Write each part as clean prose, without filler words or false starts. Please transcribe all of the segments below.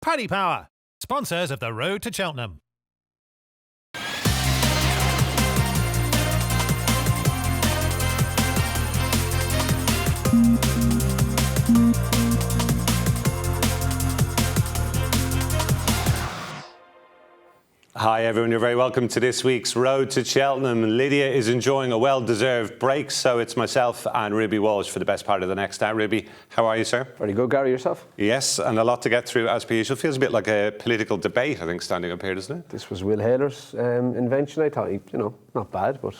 Paddy Power, sponsors of the Road to Cheltenham. Hi everyone, you're very welcome to this week's Road to Cheltenham. Lydia is enjoying a well-deserved break, so it's myself and Ruby Walsh for the best part of the next hour. Ruby, how are you, sir? Very good, Gary, yourself? Yes, and a lot to get through as per usual. Feels a bit like a political debate, I think, standing up here, doesn't it? This was Will Haler's invention. I thought, not bad, but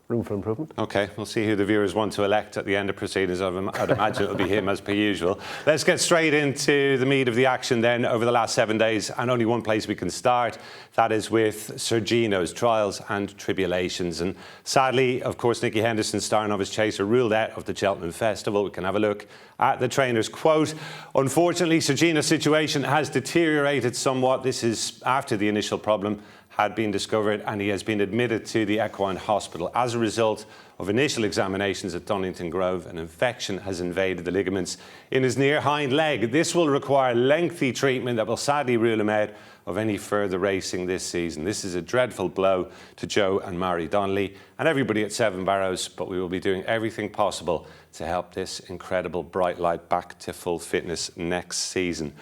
room for improvement. OK, we'll see who the viewers want to elect at the end of proceedings. I'd imagine it'll be him as per usual. Let's get straight into the meat of the action then over the last 7 days, and only one place we can start. That is with Sir Gino's trials and tribulations. And sadly, of course, Nicky Henderson's star novice chaser ruled out of the Cheltenham Festival. We can have a look at the trainer's quote. Unfortunately, Sir Gino's situation has deteriorated somewhat. This is after the initial problem had been discovered, and he has been admitted to the Equine Hospital. As a result of initial examinations at Donington Grove, an infection has invaded the ligaments in his near hind leg. This will require lengthy treatment that will sadly rule him out of any further racing this season. This is a dreadful blow to Joe and Mary Donnelly and everybody at Seven Barrows, but we will be doing everything possible to help this incredible bright light back to full fitness next season.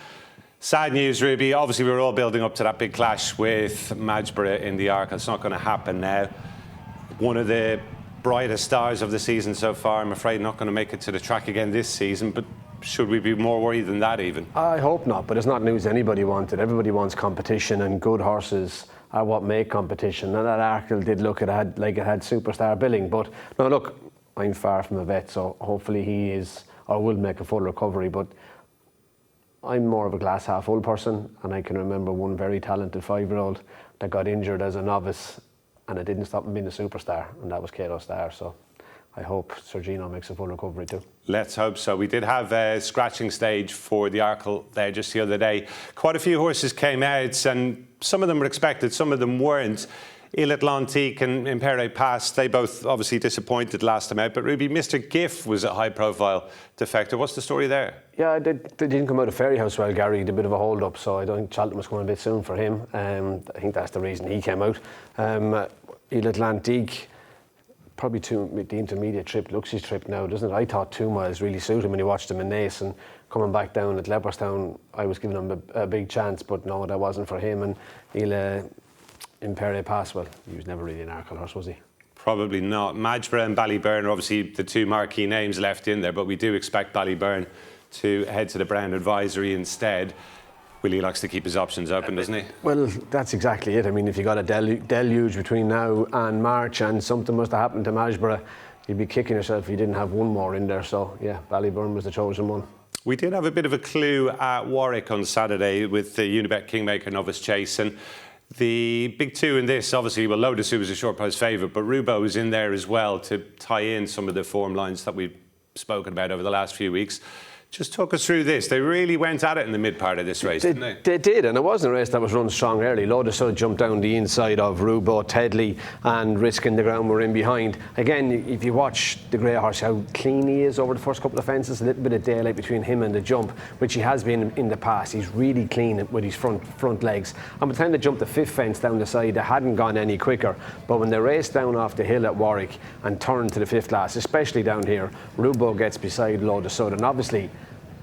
Sad news, Ruby. Obviously, we were all building up to that big clash with Majborough in the Arkle. It's not going to happen now. One of the brightest stars of the season so far, I'm afraid, not going to make it to the track again this season. But should we be more worried than that even? I hope not, but it's not news anybody wanted. Everybody wants competition, and good horses are what make competition. And that Arkle did look, it had superstar billing. But no, look, I'm far from a vet, so hopefully he is or will make a full recovery. But I'm more of a glass half full person, and I can remember one very talented 5-year-old that got injured as a novice, and it didn't stop him being a superstar, and that was Cato Star. So I hope Sir Gino makes a full recovery too. Let's hope so. We did have a scratching stage for the Arkle there just the other day. Quite a few horses came out, and some of them were expected, some of them weren't. L'Atlantique and Impere Pass, they both obviously disappointed last time out. But Ruby, Mr. Giff was a high-profile defector. What's the story there? Yeah, they didn't come out of Fairyhouse well, Gary. He had a bit of a hold-up, so I don't think Cheltenham was coming a bit soon for him. I think that's the reason he came out. L'Atlantique, probably the intermediate trip, looks his trip now, doesn't it? I thought 2 miles really suited him when he watched him in Naas, and coming back down at Leopardstown, I was giving him a big chance, but no, that wasn't for him. And Impere Pass, well, he was never really an Arkle horse, was he? Probably not. Majborough and Ballyburn are obviously the two marquee names left in there, but we do expect Ballyburn to head to the Brown Advisory instead. Willie likes to keep his options open, doesn't he? Well, that's exactly it. I mean, if you got a deluge between now and March and something must have happened to Majborough, you'd be kicking yourself if you didn't have one more in there. So, yeah, Ballyburn was the chosen one. We did have a bit of a clue at Warwick on Saturday with the Unibet Kingmaker Novice Chase, and the big two in this, obviously, well, L'Eau Du Sud was a short price favourite, but Rubo was in there as well to tie in some of the form lines that we've spoken about over the last few weeks. Just talk us through this. They really went at it in the mid part of this race, didn't they? They did, and it wasn't a race that was run strong early. L'Eau Du Sud jumped down the inside of Rubo, Tedley, and Risking the Ground were in behind. Again, if you watch the grey horse, how clean he is over the first couple of fences, a little bit of daylight between him and the jump, which he has been in the past. He's really clean with his front legs. And by the time they jumped the fifth fence down the side, they hadn't gone any quicker. But when they raced down off the hill at Warwick and turned to the fifth class, especially down here, Rubo gets beside L'Eau Du Sud, and obviously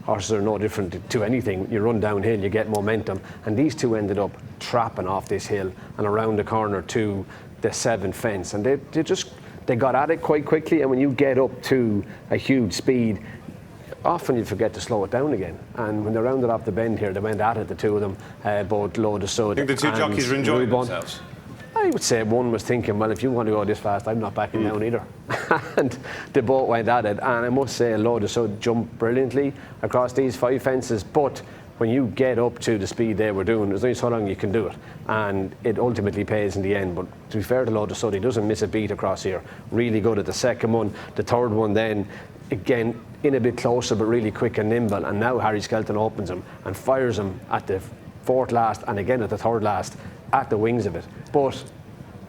horses are no different to anything. You run downhill, you get momentum, and these two ended up trapping off this hill and around the corner to the seventh fence, and they got at it quite quickly. And when you get up to a huge speed, often you forget to slow it down again. And when they rounded off the bend here, they went at it, the two of them, both L'Eau Du Sud. I think the two jockeys were enjoying themselves. I would say one was thinking, well, if you want to go this fast, I'm not backing down either. And they both went at it. And I must say, L'Eau Du Sud jumped brilliantly across these 5 fences. But when you get up to the speed they were doing, there's only so long you can do it. And it ultimately pays in the end. But to be fair to L'Eau Du Sud, he doesn't miss a beat across here. Really good at the second one. The third one then, again, in a bit closer, but really quick and nimble. And now Harry Skelton opens him and fires him at the fourth last and again at the third last, at the wings of it. But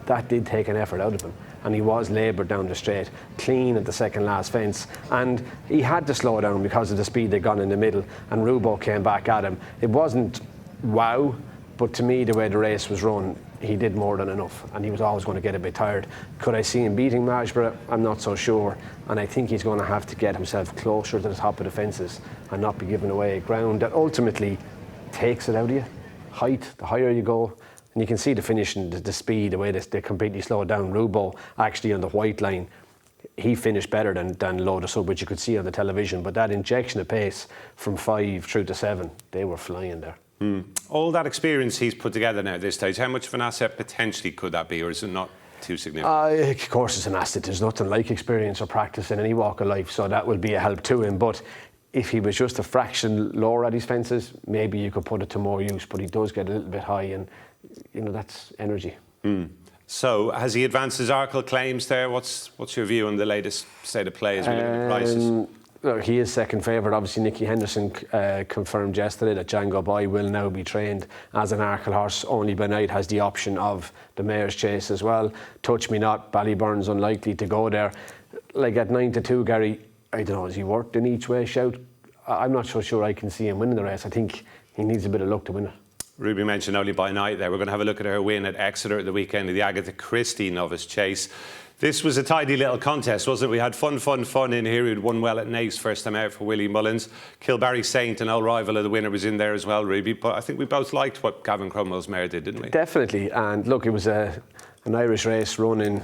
that did take an effort out of him, and he was laboured down the straight, clean at the second last fence, and he had to slow down because of the speed they'd gone in the middle, and Rubo came back at him. It wasn't wow, but to me, the way the race was run, he did more than enough, and he was always going to get a bit tired. Could I see him beating Majborough? I'm not so sure, and I think he's going to have to get himself closer to the top of the fences and not be giving away ground that ultimately takes it out of you. Height, the higher you go, and you can see the finishing, the speed, the way they completely slowed down. Rubo actually on the white line, he finished better than L'Eau Du Sud, which you could see on the television, but that injection of pace from 5 through to 7, they were flying there. All that experience he's put together now at this stage, how much of an asset potentially could that be, or is it not too significant? Of course it's an asset. There's nothing like experience or practice in any walk of life, so that will be a help to him. But if he was just a fraction lower at his fences, maybe you could put it to more use, but he does get a little bit high, and that's energy. So has he advanced his Arkle claims there? What's your view on the latest state of play as we look at the prices? He is second favourite. Obviously, Nicky Henderson confirmed yesterday that Django Boy will now be trained as an Arkle horse. Only by Night has the option of the Mares Chase as well. Touch Me Not, Ballyburn's unlikely to go there. Like at 9-2, Gary, I don't know, is he worked in each way shout? I'm not so sure I can see him winning the race. I think he needs a bit of luck to win it. Ruby mentioned Only by Night there. We're going to have a look at her win at Exeter at the weekend of the Agatha Christie Novice Chase. This was a tidy little contest, wasn't it? We had fun in here. Who'd won well at Naas first time out for Willie Mullins. Kilbarry Saint, an old rival of the winner, was in there as well, Ruby. But I think we both liked what Gavin Cromwell's mare did, didn't we? Definitely. And look, it was an Irish race run in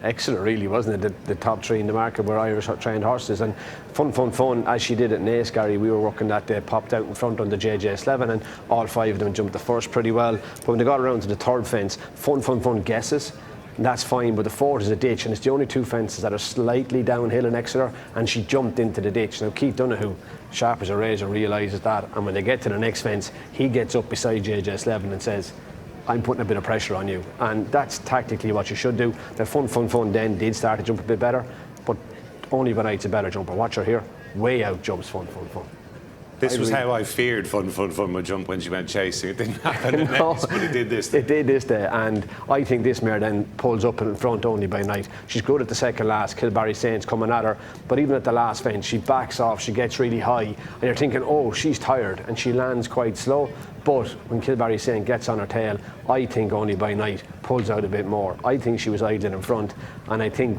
Exeter, really, wasn't it? The top 3 in the market were Irish trained horses. And fun, as she did at Naas, Gary. We were working that day, popped out in front on the JJ11, and all 5 of them jumped the first pretty well. But when they got around to the 3rd fence, fun guesses. And that's fine, but the 4th is a ditch, and it's the only 2 fences that are slightly downhill in Exeter, and she jumped into the ditch. Now Keith Donoghue, sharp as a razor, realises that, and when they get to the next fence, he gets up beside JJ11 and says, I'm putting a bit of pressure on you. And that's tactically what you should do. The fun then did start to jump a bit better, but Only by Night's a better jumper. Watch her here, way out jumps fun. This was how I feared fun would jump when she went chasing. It didn't happen next, but it did this day. It did this day, and I think this mare then pulls up in front Only by Night. She's good at the second last, Kilbarry Saints coming at her, but even at the last fence, she backs off, she gets really high, and you're thinking, oh, she's tired, and she lands quite slow. But when Kilbarry Saint gets on her tail, I think Only by Night pulls out a bit more. I think she was idling in front, and I think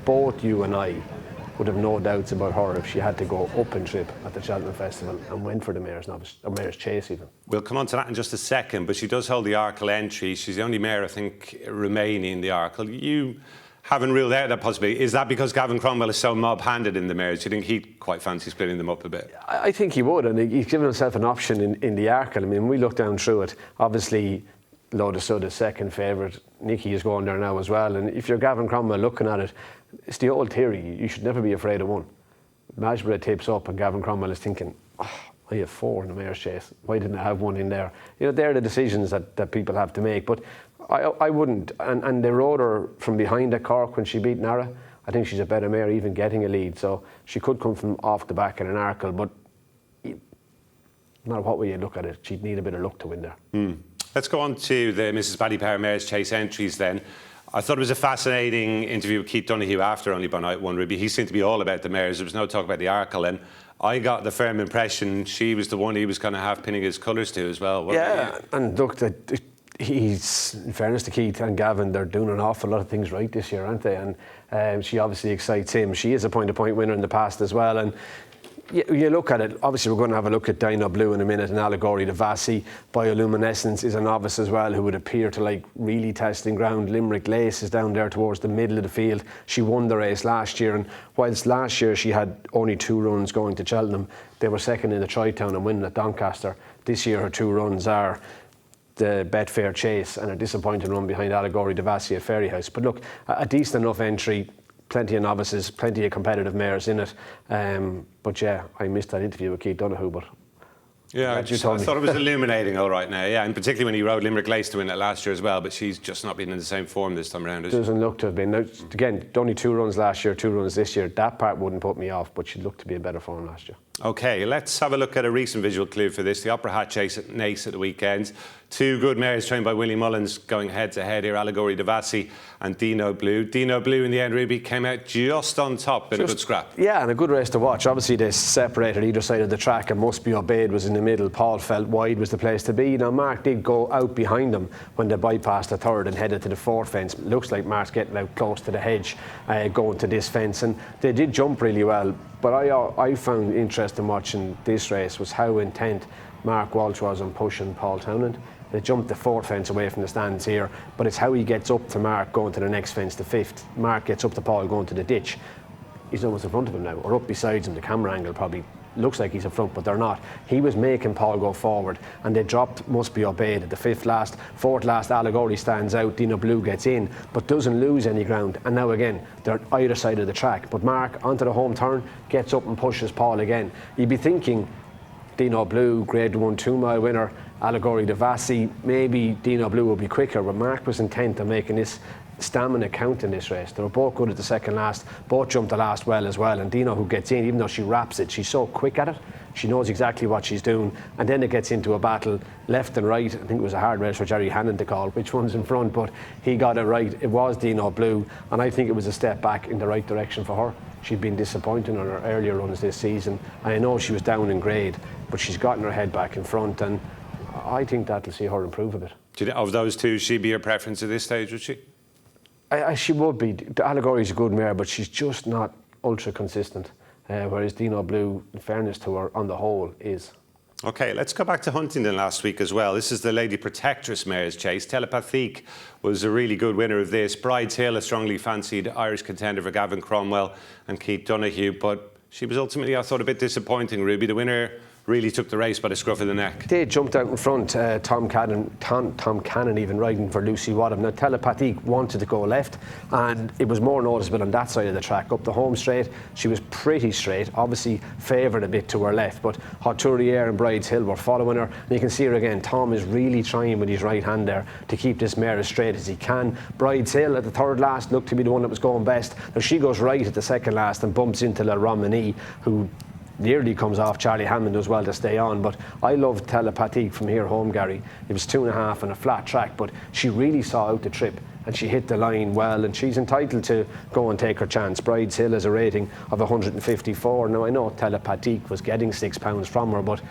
both you and I would have no doubts about her if she had to go up and trip at the Cheltenham Festival and went for the Mares Novice, or Mares Chase even. We'll come on to that in just a second, but she does hold the Arkle entry. She's the only mare, I think, remaining in the Arkle. You haven't ruled out that possibility. Is that because Gavin Cromwell is so mob-handed in the mares? Do you think he'd quite fancy splitting them up a bit? I think he would, and he's given himself an option in the Arkle. I mean, we look down through it. Obviously, L'Eau Du Sud is second favourite. Nicky is going there now as well. And if you're Gavin Cromwell looking at it, it's the old theory, you should never be afraid of one. Majborough tips up and Gavin Cromwell is thinking, I have 4 in the Mares Chase. Why didn't I have one in there? They're the decisions that people have to make. But I wouldn't. And they rode her from behind at Cork when she beat Nara. I think she's a better mare even getting a lead. So she could come from off the back in an Arkle, but no matter what way you look at it, she'd need a bit of luck to win there. Let's go on to the Mrs. Paddy Power Mares Chase entries then. I thought it was a fascinating interview with Keith Donoghue after Only by Night won, Ruby. He seemed to be all about the mares. There was no talk about the Arkle, and I got the firm impression she was the one he was going to have pinning his colours to as well. And look, he's, in fairness to Keith and Gavin, they're doing an awful lot of things right this year, aren't they? And she obviously excites him. She is a point-to-point winner in the past as well, and you look at it, obviously we're going to have a look at Dino Blue in a minute, and Allegorie the Vassie. Bioluminescence is a novice as well who would appear to really testing ground. Limerick Lace is down there towards the middle of the field. She won the race last year, and whilst last year she had only 2 runs going to Cheltenham, they were second in the Tri-Town and winning at Doncaster. This year her 2 runs are the Betfair Chase and a disappointing run behind Allegorie the Vassie at Fairyhouse. But look, a decent enough entry. Plenty of novices, plenty of competitive mares in it. But yeah, I missed that interview with Keith Donoghue, but I thought it was illuminating all right now, and particularly when he rode Limerick Lace to win it last year as well, but she's just not been in the same form this time around, doesn't look to have been. Now, again, only 2 runs last year, 2 runs this year. That part wouldn't put me off, but she looked to be in better form last year. OK, let's have a look at a recent visual clue for this. The Opera Hat Chase at Naas at the weekend. Two good mares trained by Willie Mullins going head-to-head here, Allegorie Devassi and Dino Blue. Dino Blue in the end, Ruby, came out just on top in a good scrap. Yeah, and a good race to watch. Obviously, they separated either side of the track, and Must Be Obeyed was in the middle. Paul felt wide was the place to be. Now, Mark did go out behind them when they bypassed the third and headed to the fourth fence. Looks like Mark's getting out close to the hedge, going to this fence, and they did jump really well. But I found interesting watching this race was how intent Mark Walsh was on pushing Paul Townend. They jumped the fourth fence away from the stands here, but it's how he gets up to Mark going to the next fence, the fifth. Mark gets up to Paul going to the ditch. He's almost in front of him now, or up beside him. The camera angle probably looks like he's in front, but they're not. He was making Paul go forward, and they dropped Must Be Obeyed at the fourth last. Allegorie stands out. Dino Blue gets in, but doesn't lose any ground. And now again, they're either side of the track. But Mark onto the home turn, gets up and pushes Paul again. You'd be thinking Dino Blue, Grade 1 2-mile winner, Allegorie Devassi, maybe Dino Blue will be quicker, but Mark was intent on making this stamina count in this race. They were both good at the second last, both jumped the last well as well, and Dino, who gets in, even though she wraps it, she's so quick at it, she knows exactly what she's doing, and then it gets into a battle left and right. I think it was a hard race for Jerry Hannon to call which one's in front, but he got it right. It was Dino Blue, and I think it was a step back in the right direction for her. She'd been disappointing on her earlier runs this season. I know she was down in grade, but she's gotten her head back in front, and I think that'll see her improve a bit. Of those two, she'd be your preference at this stage, would she? She would be. Allegorie's a good mare, but she's just not ultra consistent. Whereas Dino Blue, in fairness to her, on the whole, is. OK, let's go back to Huntingdon last week as well. This is the Lady Protectress Mares Chase. Telepathique was a really good winner of this. Bride's Hill, a strongly fancied Irish contender for Gavin Cromwell and Keith Donoghue, but she was ultimately, I thought, a bit disappointing, Ruby. The winner really took the race by the scruff of the neck. They jumped out in front. Tom Cannon even riding for Lucy Wadham. Now, Telepathique wanted to go left, and it was more noticeable on that side of the track. Up the home straight, she was pretty straight, obviously favoured a bit to her left, but Hauturier and Bride's Hill were following her, and you can see her again. Tom is really trying with his right hand there to keep this mare as straight as he can. Bride's Hill at the third last looked to be the one that was going best. Now, she goes right at the second last and bumps into La Romani, who nearly comes off. Charlie Hammond does well to stay on, but I love Telepathique from here home, Gary. It was 2.5 on a flat track, but she really saw out the trip and she hit the line well, and she's entitled to go and take her chance. Bride's Hill has a rating of 154. Now, I know Telepathique was getting £6 from her, but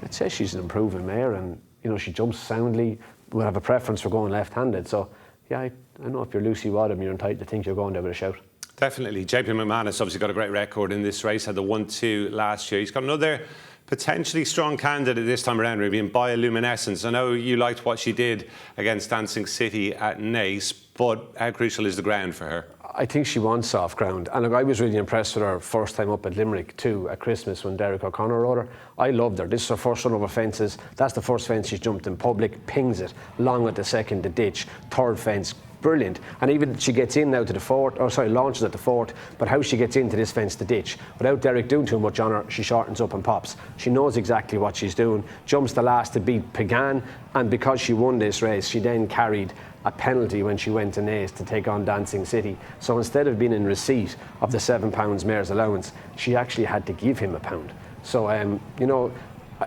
I'd say she's an improving mare, and you know, she jumps soundly, would have a preference for going left-handed. So yeah, I know if you're Lucy Wadham, you're entitled to think you're going there with a shout. Definitely. JP McManus obviously got a great record in this race, had the 1-2 last year. He's got another potentially strong candidate this time around, Ruby, in Bioluminescence. I know you liked what she did against Dancing City at Naas, but how crucial is the ground for her? I think she wants soft ground, and look, I was really impressed with her first time up at Limerick too at Christmas when Derek O'Connor rode her. I loved her. This is her first run over fences. That's the first fence she's jumped in public, pings it, long at the second, the ditch, third fence, brilliant. And even she gets in now to the fourth, launches at the fourth, but how she gets into this fence, the ditch, without Derek doing too much on her, she shortens up and pops. She knows exactly what she's doing, jumps the last to beat Pagan, and because she won this race, she then carried a penalty when she went to Naas to take on Dancing City. So instead of being in receipt of the £7 mare's allowance, she actually had to give him £1. So, you know,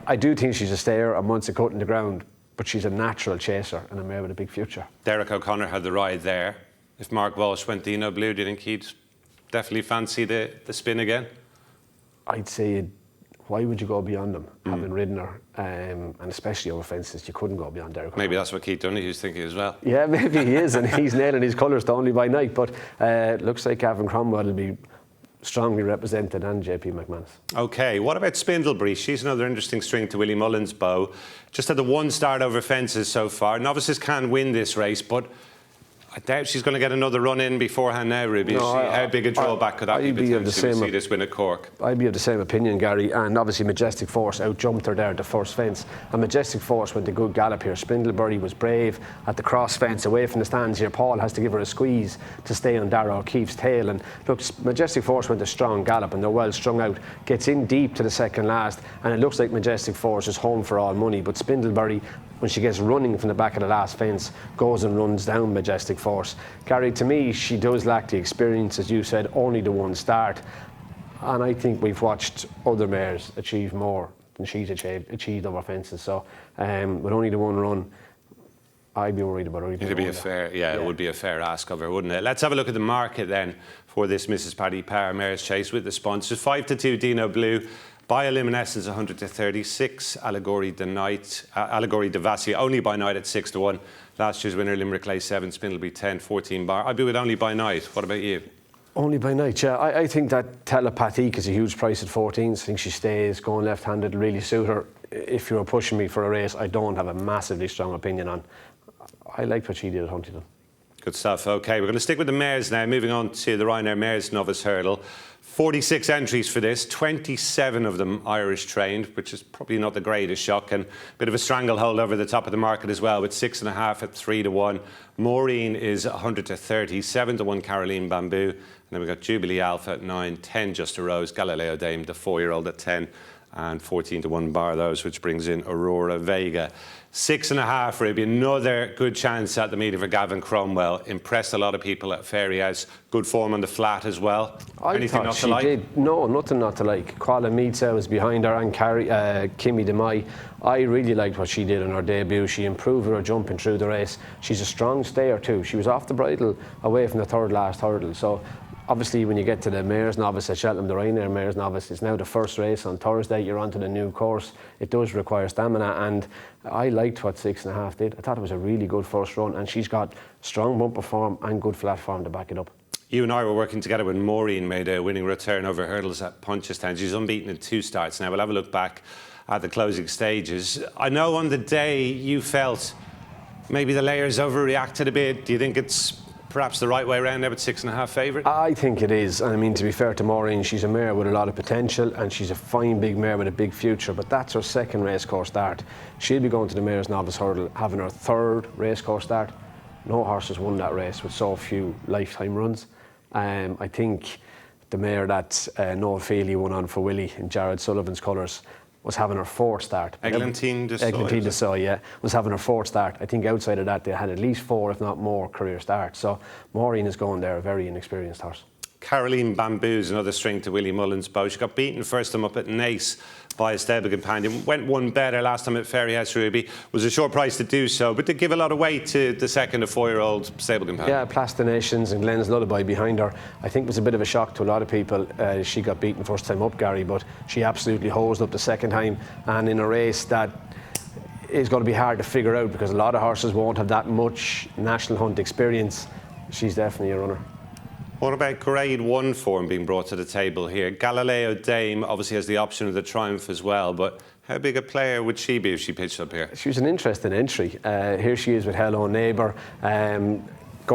I do think she's a stayer, and once a cut in the ground, but she's a natural chaser and a mare with a big future. Derek O'Connor had the ride there. If Mark Walsh went Dino Blue, do you think he'd definitely fancy the spin again? I'd say, why would you go beyond them, having ridden her, and especially over fences? You couldn't go beyond Derek O'Connor. Maybe that's what Keith Donoghue's thinking as well. Yeah, maybe he is, and he's nailing his colours to Only by Night, but looks like Gavin Cromwell will be strongly represented, and JP McManus. OK, what about Spindlebury? She's another interesting string to Willie Mullins' bow. Just had the one start over fences so far. Novices can win this race, but I doubt she's going to get another run in beforehand now, Ruby. No, how big a drawback could that be potentially to see this win at Cork? I'd be of the same opinion, Gary, and obviously Majestic Force out-jumped her there at the first fence, and Majestic Force went a good gallop here. Spindlebury was brave at the cross fence away from the stands here. Paul has to give her a squeeze to stay on Darragh O'Keefe's tail, and look, Majestic Force went a strong gallop and they're well strung out, gets in deep to the second last, and it looks like Majestic Force is home for all money, but Spindlebury, when she gets running from the back of the last fence, goes and runs down Majestic Force. Gary, to me, she does lack the experience, as you said, only the one start. And I think we've watched other mares achieve more than she's achieved over fences. So with only the one run, I'd be worried about her. It'd be a fair, it would be a fair ask of her, wouldn't it? Let's have a look at the market then for this Mrs. Paddy Power Mares Chase with the sponsors. 5-2 Dino Blue, Bioluminescence 100 to 36, Allegorie de Night, Allegorie de Vassia only by night at 6-1. Last year's winner Limerick Lay 7 spin will be 10, 14 bar. I'd be with only by night. What about you? Only by night, yeah. I think that Telepathique is a huge price at 14. I think she stays going left-handed, really suit her. If you were pushing me for a race, I don't have a massively strong opinion on. I liked what she did at Huntingdon. Good stuff. OK, we're going to stick with the mares now. Moving on to the Ryanair Mares Novice Hurdle. 46 entries for this, 27 of them Irish trained, which is probably not the greatest shock, and a bit of a stranglehold over the top of the market as well, with 6.5 at 3-1. Maureen is 100 to 30, 7-1 Caroline Bamboo, and then we've got Jubilee Alpha at 9, 10 Just a Rose, Galileo Dame, the 4-year-old at 10, and 14-1 bar those, which brings in Aurora Vega. 6.5 Ruby, another good chance at the meeting for Gavin Cromwell. Impressed a lot of people at Fairy House. Good form on the flat as well. Anything not to like? Did. No, nothing not to like. Kuala Mitsa was behind her, and Kimmy DeMai. I really liked what she did in her debut. She improved her jumping through the race. She's a strong stayer too. She was off the bridle away from the third last hurdle. So obviously, when you get to the Mares Novice at Cheltenham, the Ryanair Mares Novice, it's now the first race on Thursday. You're onto the new course. It does require stamina, and I liked what 6.5 did. I thought it was a really good first run, and she's got strong bumper form and good flat form to back it up. You and I were working together when Maureen made a winning return over hurdles at Punchestown. She's unbeaten in 2 starts now. We'll have a look back at the closing stages. I know on the day you felt maybe the layers overreacted a bit. Do you think it's perhaps the right way around now with 6.5 favourite? I think it is. And I mean, to be fair to Maureen, she's a mare with a lot of potential, and she's a fine big mare with a big future, but that's her second racecourse start. She'll be going to the Mares Novice Hurdle, having her third racecourse start. No horse has won that race with so few lifetime runs. I think the mare that Noel Feely won on for Willie in Jared Sullivan's colours was having her 4th start. Eglantine de Soy, yeah, was having her 4th start. I think outside of that, they had at least 4, if not more, career starts. So Maureen is going there, a very inexperienced horse. Caroline Bamboo's another string to Willie Mullins' bow. She got beaten first time up at Nace by a stable companion. Went one better last time at Fairy House Ruby. Was a short price to do so, but did give a lot of weight to the 2nd of 4-year-old stable companion. Yeah, Plastinations and Glenn's Lullaby behind her. I think it was a bit of a shock to a lot of people. She got beaten first time up, Gary, but she absolutely hosed up the second time, and in a race that is going to be hard to figure out because a lot of horses won't have that much national hunt experience. She's definitely a runner. What about Grade 1 form being brought to the table here? Galileo Dame obviously has the option of the Triumph as well, but how big a player would she be if she pitched up here? She was an interesting entry. Here she is with Hello Neighbour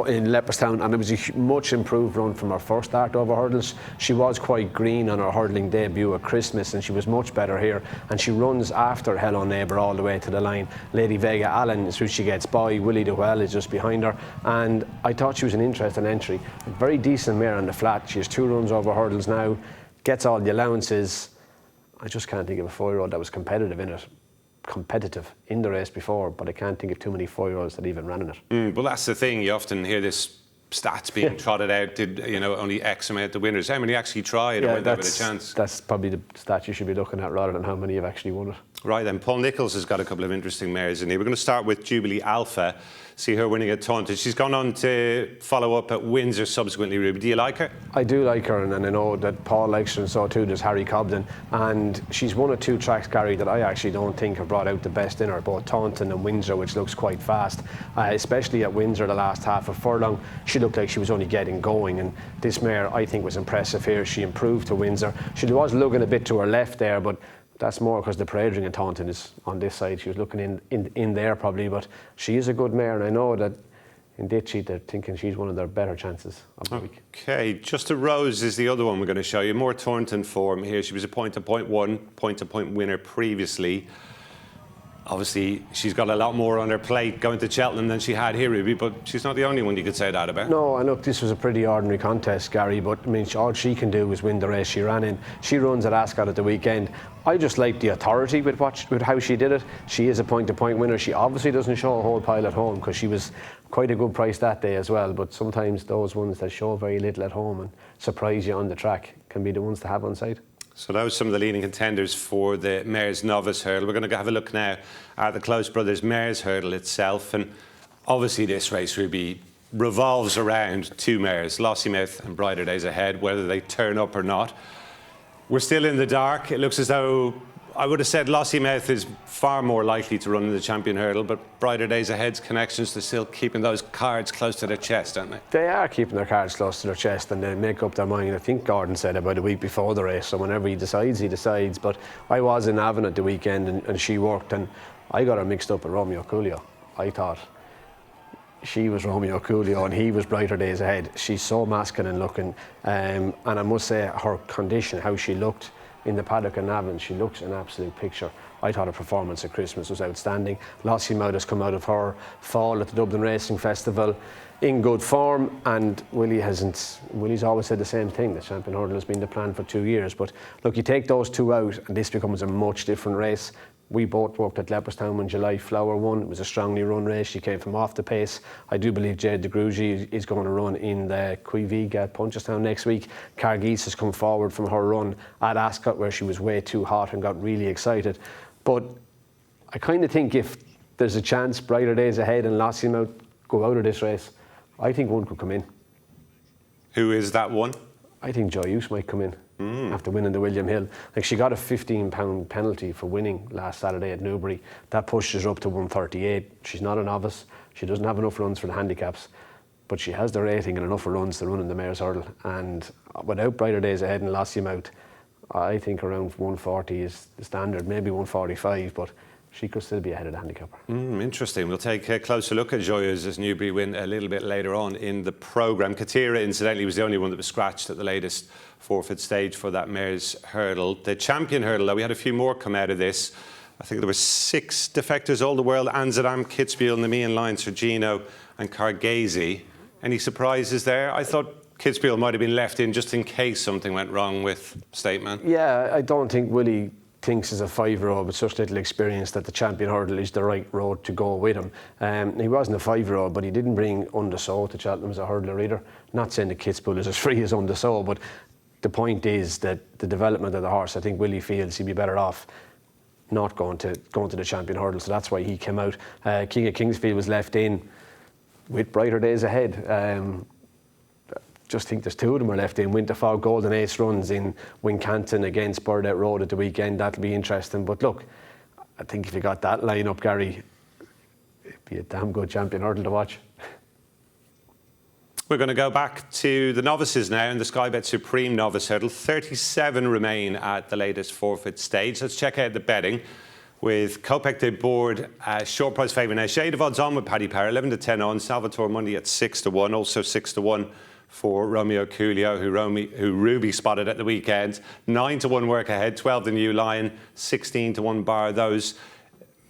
in Leopardstown, and it was a much improved run from her first start over hurdles. She was quite green on her hurdling debut at Christmas, and she was much better here, and she runs after Hello Neighbour all the way to the line. Lady Vega Allen is who she gets by. Willie DeWell is just behind her, and I thought she was an interesting entry. A very decent mare on the flat. She has 2 runs over hurdles now, gets all the allowances. I just can't think of a 4-year-old that was competitive in the race before, but I can't think of too many 4-year-olds that even ran in it. Well, that's the thing. You often hear this stats being trotted out. Did only X amount of winners? How many actually tried and went there with a chance? That's probably the stat you should be looking at rather than how many have actually won it. Right then, Paul Nicholls has got a couple of interesting mares in here. We're going to start with Jubilee Alpha. See her winning at Taunton. She's gone on to follow up at Windsor subsequently, Ruby. Do you like her? I do like her, and I know that Paul likes her, and so too does Harry Cobden. And she's one of 2 tracks, Gary, that I actually don't think have brought out the best in her, both Taunton and Windsor, which looks quite fast. Especially at Windsor, the last half of furlong, she looked like she was only getting going, and this mare, I think, was impressive here. She improved to Windsor. She was looking a bit to her left there, but that's more because the parading in Taunton is on this side. She was looking in there probably, but she is a good mare, and I know that in Ditchy they're thinking she's one of their better chances of the week. Okay, Just a Rose is the other one we're going to show you. More Taunton form here. She was a point-to-point winner previously. Obviously, she's got a lot more on her plate going to Cheltenham than she had here, Ruby, but she's not the only one you could say that about. No, and look, this was a pretty ordinary contest, Gary, but I mean, all she can do is win the race she ran in. She runs at Ascot at the weekend. I just like the authority with how she did it. She is a point-to-point winner. She obviously doesn't show a whole pile at home because she was quite a good price that day as well, but sometimes those ones that show very little at home and surprise you on the track can be the ones to have on side. So that was some of the leading contenders for the Mares Novice Hurdle. We're going to have a look now at the Close Brothers Mares Hurdle itself. And obviously this race, Ruby, revolves around two mares, Lossiemouth and Brighter Days Ahead, whether they turn up or not. We're still in the dark. It looks as though, I would have said Lossiemouth is far more likely to run in the Champion Hurdle, but Brighter Days Ahead's connections, they're still keeping those cards close to their chest, aren't they? They are keeping their cards close to their chest and they make up their mind. I think Gordon said about a week before the race, so whenever he decides, he decides. But I was in Avon at the weekend and she worked, and I got her mixed up with Romeo Coolio. I thought she was Romeo Coolio and he was Brighter Days Ahead. She's so masculine looking, and I must say her condition, how she looked in the paddock in Avon, she looks an absolute picture. I thought her performance at Christmas was outstanding. Lossiemouth has come out of her fall at the Dublin Racing Festival in good form, and Willie's always said the same thing. The Champion Hurdle has been the plan for 2 years, but look, you take those two out and this becomes a much different race. We both worked at Leopardstown when July Flower won. It was a strongly run race. She came from off the pace. I do believe Jade de Grugy is going to run in the Quivig at Punchestown next week. Cargeese has come forward from her run at Ascot where she was way too hot and got really excited. But I kind of think if there's a chance Brighter Days Ahead and Lossiemouth go out of this race, I think one could come in. Who is that one? I think Joyeuse might come in after winning the William Hill. Like, she got a £15 penalty for winning last Saturday at Newbury. That pushes her up to 138. She's not a novice. She doesn't have enough runs for the handicaps, but she has the rating and enough runs to run in the Mares Hurdle. And without Brighter Days Ahead and Lossiemouth, I think around 140 is the standard, maybe 145, but she could still be ahead of the handicapper. Interesting. We'll take a closer look at Joyeuse's Newbury win a little bit later on in the programme. Katira, incidentally, was the only one that was scratched at the latest forfeit stage for that Mares Hurdle. The Champion Hurdle, though, we had a few more come out of this. I think there were 6 defectors, All the World, Anzadam, Kitzbühel, Nemean Lion, Sir Gino and Cargesi. Any surprises there? I thought Kitzbühel might have been left in just in case something went wrong with Stateman. Yeah, I don't think Willie thinks as a 5-year-old with such little experience that the Champion Hurdle is the right road to go with him. He wasn't a 5-year-old, but he didn't bring Undersow to Cheltenham as a hurdler either. Not saying that Kitzbühel is as free as Undersow, but the point is that the development of the horse, I think Willie feels he'd be better off not going to the Champion Hurdle, so that's why he came out. King of Kingsfield was left in with Brighter Days Ahead. Just think there's 2 of them are left in. Winterfog Golden Ace runs in Wincanton against Burdett Road at the weekend. That'll be interesting. But look, I think if you got that line up, Gary, it'd be a damn good Champion Hurdle to watch. We're going to go back to the novices now in the Sky Bet Supreme Novice Hurdle. 37 remain at the latest forfeit stage. Let's check out the betting with Kopek de Board short price favourite. Now, shade of odds on with Paddy Power, 11 to 10 on. Salvatore Mundi at 6 to 1, also 6 to 1 for Romeo Coolio, who Ruby spotted at the weekend. 9 to 1 work ahead, 12 the New Lion, 16 to 1 bar those.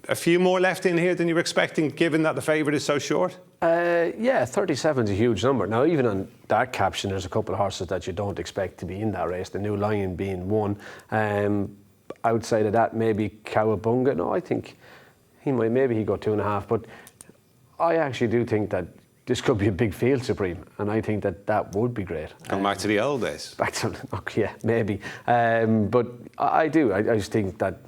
A few more left in here than you were expecting, given that the favourite is so short? Yeah, 37 is a huge number. Now, even on that caption, there's a couple of horses that you don't expect to be in that race, the New Lion being one. Outside of that, maybe Cowabunga. No, I think maybe he got 2.5, but I actually do think that this could be a big field Supreme, and I think that would be great. Going back to the old days. Back to, yeah, maybe. But I do. I just think that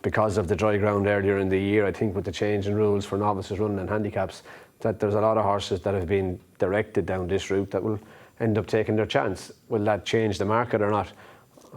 because of the dry ground earlier in the year, I think with the change in rules for novices running and handicaps, that there's a lot of horses that have been directed down this route that will end up taking their chance. Will that change the market or not?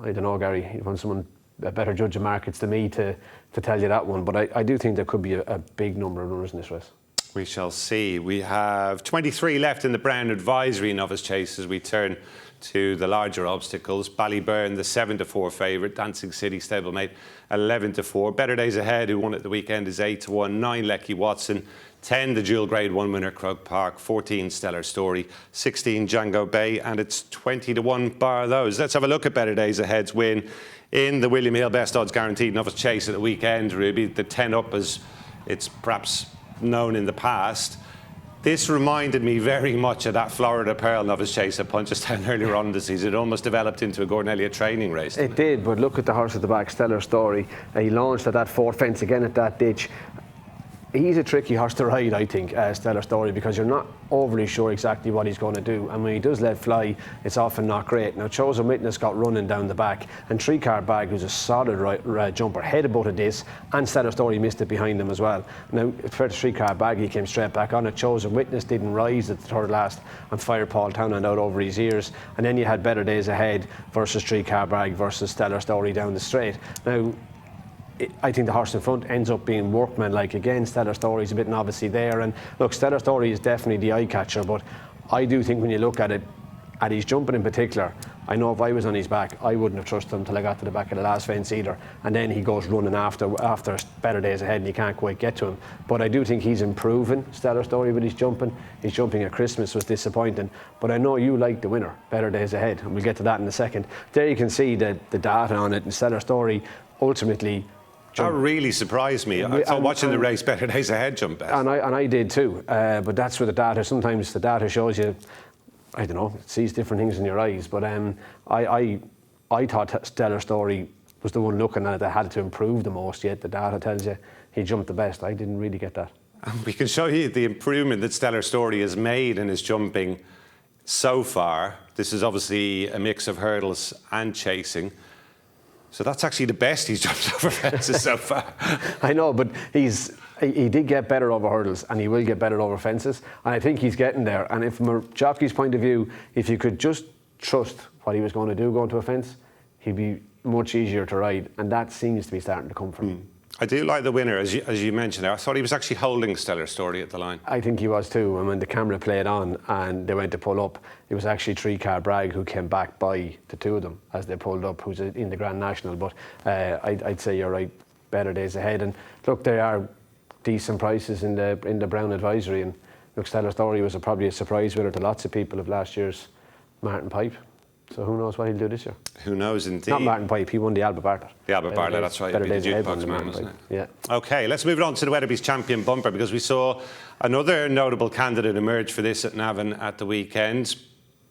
I don't know, Gary. You want someone a better judge of markets than me to tell you that one. But I do think there could be a big number of runners in this race. We shall see. We have 23 left in the Brown Advisory Novice Chase as we turn to the larger obstacles. Ballyburn, the 7 to 4 favourite. Dancing City stablemate, 11 to 4. Better Days Ahead, who won at the weekend, is 8 to 1. 9 Lecky Watson. 10 the dual grade 1 winner Croke Park. 14 Stellar Story. 16 Django Bay, and it's 20 to 1 bar those. Let's have a look at Better Days Ahead's win in the William Hill Best Odds Guaranteed Novice Chase at the weekend, Ruby, the 10 up as it's perhaps known in the past. This reminded me very much of that Florida Pearl Novice Chase at Punchestown earlier on in the season. It almost developed into a Gordon Elliott training race. It did, but look at the horse at the back, Stellar Story. He launched at that fourth fence again at that ditch. He's a tricky horse to ride, I think, Stellar Story, because you're not overly sure exactly what he's going to do. And when he does let fly, it's often not great. Now, Chosen Witness got running down the back, and Three Card Bag, who's a solid jumper, headed both of this, and Stellar Story missed it behind him as well. Now, for the Three Card Bag, he came straight back on it. Chosen Witness didn't rise at the third last and fired Paul Townend out over his ears. And then you had Better Days Ahead versus Three Card Bag versus Stellar Story down the straight. Now, I think the horse in front ends up being workmanlike again. Stellar Story is a bit novice there, and look, Stellar Story is definitely the eye catcher, but I do think when you look at it, at his jumping in particular, I know if I was on his back, I wouldn't have trusted him till I got to the back of the last fence either, and then he goes running after Better Days Ahead and you can't quite get to him. But I do think he's improving, Stellar Story, with his jumping. His jumping at Christmas was disappointing, but I know you like the winner, Better Days Ahead, and we'll get to that in a second. There you can see the data on it, and Stellar Story ultimately that really surprised me. I thought watching the race, Better Days Ahead jump best. And I did too, but that's where the data, sometimes the data shows you, I don't know, it sees different things in your eyes, but I thought Stellar Story was the one looking at it that had to improve the most, yet the data tells you he jumped the best. I didn't really get that. And we can show you the improvement that Stellar Story has made in his jumping so far. This is obviously a mix of hurdles and chasing. So that's actually the best he's jumped over fences so far. I know, but he did get better over hurdles, and he will get better over fences. And I think he's getting there. And if from a jockey's point of view, if you could just trust what he was going to do going to a fence, he'd be much easier to ride. And that seems to be starting to come from him. I do like the winner, as you mentioned there. I thought he was actually holding Stellar Story at the line. I think he was too. And when the camera played on and they went to pull up, it was actually Three Card Bragg who came back by the two of them as they pulled up, who's in the Grand National. But I'd say you're right, Better Days Ahead. And look, there are decent prices in the Brown Advisory. And look, Stellar Story was probably a surprise winner to lots of people of last year's Martin Pipe. So who knows what he'll do this year? Who knows indeed. Not Martin Pipe, he won the Albert Bartlett. The Albert Bartlett, that's right. Better Days Days Ahead Jukebox man, wasn't it? Yeah. OK, let's move on to the Weatherby's Champion Bumper, because we saw another notable candidate emerge for this at Navan at the weekend.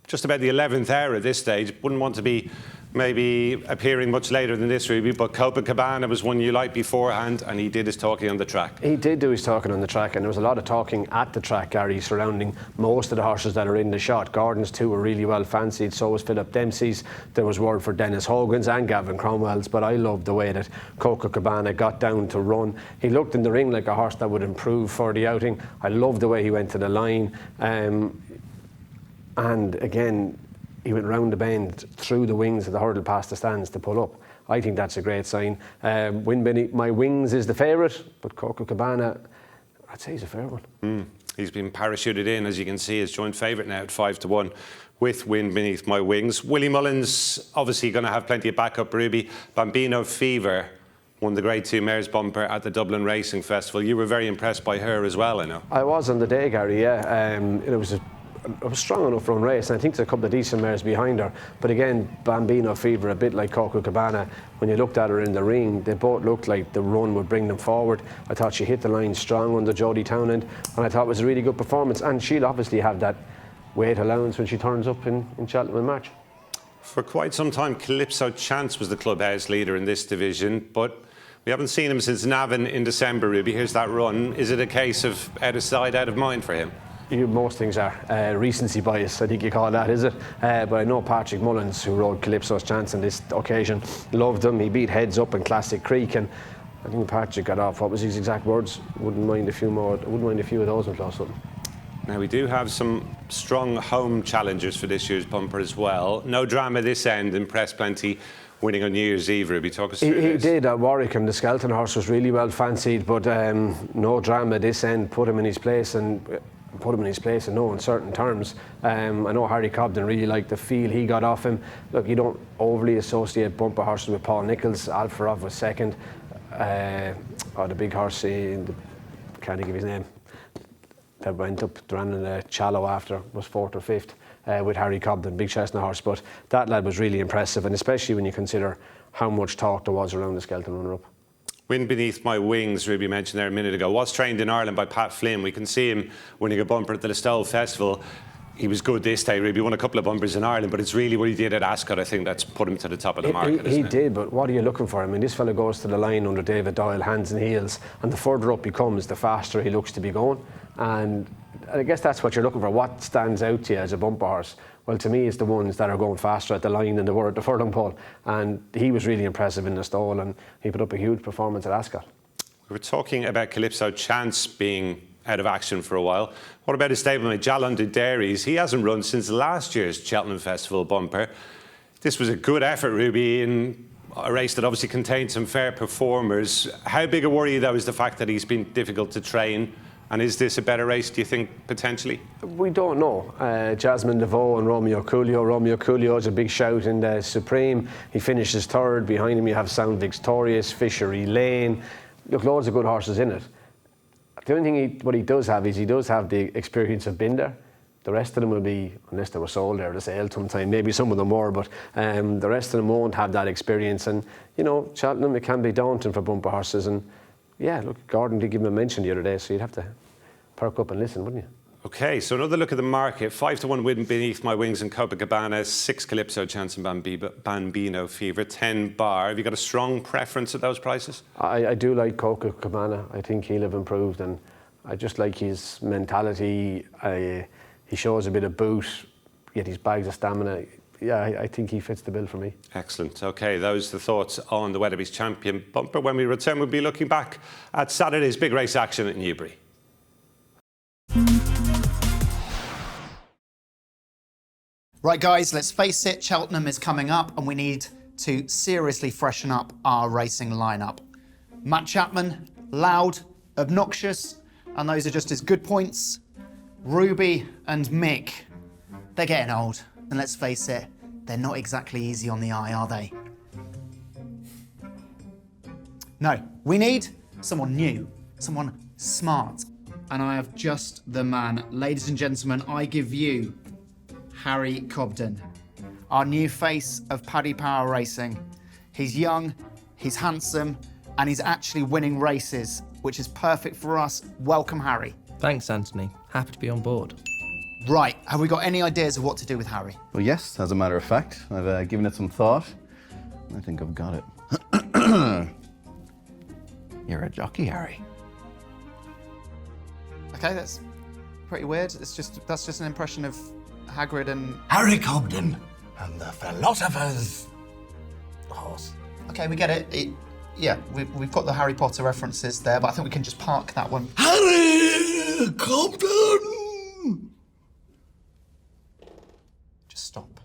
Just about the 11th hour at this stage. Wouldn't want to be maybe appearing much later than this, Ruby, but Copacabana was one you liked beforehand, and he did his talking on the track. He did do his talking on the track, and there was a lot of talking at the track, Gary, surrounding most of the horses that are in the shot. Gordon's two were really well fancied, so was Philip Dempsey's. There was word for Dennis Hogan's and Gavin Cromwell's, but I loved the way that Copacabana got down to run. He looked in the ring like a horse that would improve for the outing. I loved the way he went to the line. And again, he went round the bend through the wings of the hurdle past the stands to pull up. I think that's a great sign. Wind Beneath My Wings is the favourite, but Copacabana, I'd say he's a fair one. He's been parachuted in, as you can see, as joint favourite now at 5-1 with Wind Beneath My Wings. Willie Mullins obviously going to have plenty of backup, Ruby. Bambino Fever won the Grade 2 Mares Bumper at the Dublin Racing Festival. You were very impressed by her as well, I know. I was on the day, Gary, yeah. It was a strong enough run race, and I think there's a couple of decent mares behind her. But again, Bambino Fever, a bit like Copacabana, when you looked at her in the ring, they both looked like the run would bring them forward. I thought she hit the line strong under Jodie Townend, and I thought it was a really good performance. And she'll obviously have that weight allowance when she turns up in Cheltenham in March. For quite some time, Calypso Chance was the clubhouse leader in this division, but we haven't seen him since Navan in December, Ruby. Here's that run. Is it a case of out of sight, out of mind for him? Most things are. Recency bias, I think you call that, is it? But I know Patrick Mullins, who rode Calypso's Chance on this occasion, loved him. He beat Heads Up in Classic Creek, and I think Patrick got off, what was his exact words? Wouldn't mind a few of those and plus something. Now, we do have some strong home challengers for this year's bumper as well. No drama this end, impressed plenty, winning on New Year's Eve, Ruby. Talk us through this. He did at Warwick, and the Skeleton horse was really well fancied, but no drama this end, put him in his place in no uncertain terms. I know Harry Cobden really liked the feel he got off him. Look, you don't overly associate bumper horses with Paul Nichols. Alfarov was second. The big horse, can't think of his name, that went up, ran in a Challow after, was fourth or fifth with Harry Cobden, big chestnut horse. But that lad was really impressive, and especially when you consider how much talk there was around the Skelton runner-up. Wind Beneath My Wings, Ruby mentioned there a minute ago, was trained in Ireland by Pat Flynn. We can see him winning a bumper at the Listowel Festival. He was good this day, Ruby. Won a couple of bumpers in Ireland, but it's really what he did at Ascot, I think, that's put him to the top of the market. He did, but what are you looking for? I mean, this fella goes to the line under David Doyle, hands and heels, and the further up he comes, the faster he looks to be going. And I guess that's what you're looking for. What stands out to you as a bumper horse? Well, to me, it's the ones that are going faster at the line than they were at the furlong pole. And he was really impressive in the stall, and he put up a huge performance at Ascot. We were talking about Calypso Chance being out of action for a while. What about his stablemate, Jalan de Dairies? He hasn't run since last year's Cheltenham Festival bumper. This was a good effort, Ruby, in a race that obviously contained some fair performers. How big a worry, though, is the fact that he's been difficult to train? And is this a better race, do you think, potentially? We don't know. Jasmine DeVoe and Romeo Coolio. Romeo Coolio is a big shout in the Supreme. He finishes third. Behind him you have Sound Victorious, Fishery Lane. Look, loads of good horses in it. The only thing what he does have is he does have the experience of Binder. The rest of them will be, unless they were sold there to sale sometime, maybe some of them were, but the rest of them won't have that experience. And, you know, Cheltenham, it can be daunting for bumper horses. And, yeah, look, Gordon did give him a mention the other day, so you'd have to perk up and listen, wouldn't you? OK, so another look at the market. 5-1 Wind Beneath My Wings and Copacabana, 6 Calypso Chance and Bambino Fever, 10 Bar. Have you got a strong preference at those prices? I do like Copacabana. I think he'll have improved, and I just like his mentality. He shows a bit of boot, yet he's bags of stamina. Yeah, I think he fits the bill for me. Excellent. OK, those are the thoughts on the Weatherby's Champion bumper. When we return, we'll be looking back at Saturday's big race action at Newbury. Right, guys, let's face it, Cheltenham is coming up and we need to seriously freshen up our racing lineup. Matt Chapman, loud, obnoxious, and those are just his good points. Ruby and Mick, they're getting old, and let's face it, they're not exactly easy on the eye, are they? No, we need someone new, someone smart. And I have just the man. Ladies and gentlemen, I give you Harry Cobden, our new face of Paddy Power Racing. He's young, he's handsome, and he's actually winning races, which is perfect for us. Welcome, Harry. Thanks, Anthony. Happy to be on board. Right, have we got any ideas of what to do with Harry? Well, yes, as a matter of fact. I've given it some thought. I think I've got it. You're a jockey, Harry. Okay, that's pretty weird. That's just an impression of Hagrid and... Harry Cobden and the philosopher's horse. Okay, we get it. Yeah, we've got the Harry Potter references there, but I think we can just park that one. Harry Cobden! Just stop.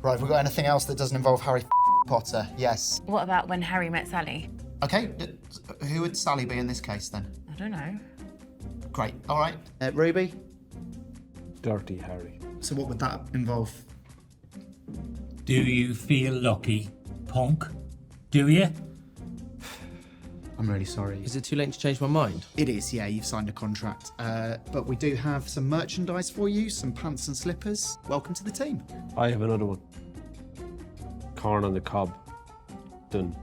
Right, have we got anything else that doesn't involve Harry Potter? Yes. What about When Harry Met Sally? Okay, who would Sally be in this case then? I don't know. Great, all right. Ruby? Dirty Harry. So what would that involve? Do you feel lucky, punk? Do you? I'm really sorry. Is it too late to change my mind? It is, yeah, you've signed a contract. But we do have some merchandise for you, some pants and slippers. Welcome to the team. I have another one. Corn on the cob. Done.